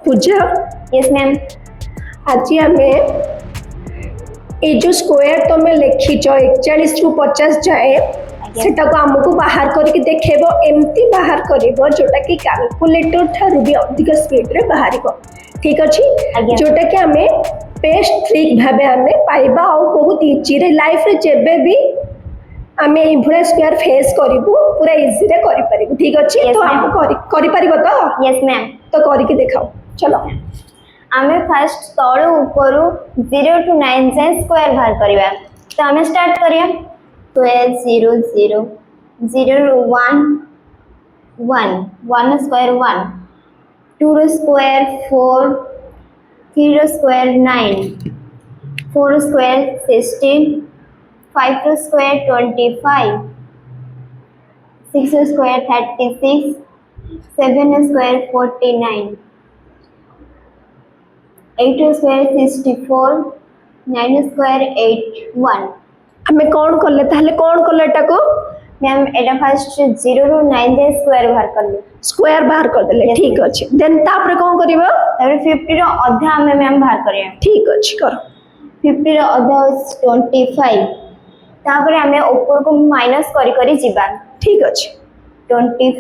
पूजा yes ma'am. आज आम ये जो स्क्वायर तुम लिखिच 41 रु 50 जाए सेटा को आमको बाहर करके देखेबो एमती बाहर करबो जोटा कि कैलकुलेटर ठारू भी अधिक स्पीड रे बाहर ठीक अच्छी जोटा कि आमे बेस्ट ट्रिक भाबे आमे पाइबा और बहुत इजी रे लाइफ रे जेबे भी आमे ई भरा स्क्वायर फेस करिबो पूरा इजी रे करि परिबो ठीक अच्छी Yes, तो ma'am. हम करि परिबो तो यस मैम। तो करके दिखाओ चलो आमे फर्स्ट तळु ऊपर 0 टू 9 जाए स्क्वायर बाहर करबा तो आमे स्टार्ट करिया 12 0 0 0 1 1 1 square 1 2 square 4 3 square 9 4 square 16 5 square 25 6 square 36 7 square 49 8 square 64 9 square 81 हमें कौन करले ताहले कौन करले टाको मैम एटा फर्स्ट 0 रु 9 जाए स्क्वायर बाहर करले स्क्वायर बाहर कर देले Yes, ठीक अच्छे देन तापर कौन करिवो तापर 50 रो अधा हमें मैम बाहर करिया ठीक अच्छे करो 50 रो अधा 25 तापर हमें ऊपर को माइनस करी करी जिबा ठीक अच्छे 24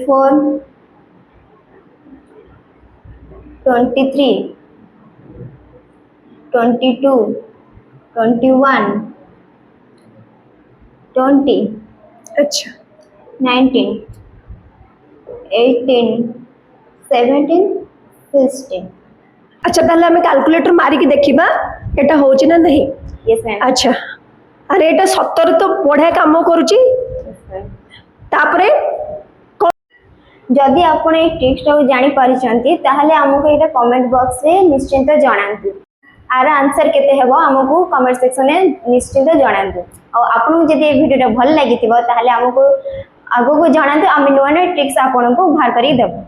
23 22 21 20 अच्छा 19 18 17 16 अच्छा ताहले हमें कैलकुलेटर मारी के देखिबा एटा होची ना नहीं यस मैम। अच्छा अरे एटा 17 तो बढ़िया काम करूची तापरे जदि आपण ए ट्रिक्सटा को जानि परिचंती ताहले हमको एटा कमेंट बॉक्स रे निश्चिंत जणांतु आर आंसर केते हेबो हमको कमेंट सेक्शन में निश्चिंत जणांतु और आपन जदि ए वीडियोटा भल लागिथिबो ताहले हमको आगो को जणांतु आमे नोने ट्रिक्स आपन को बाहर करी देबो।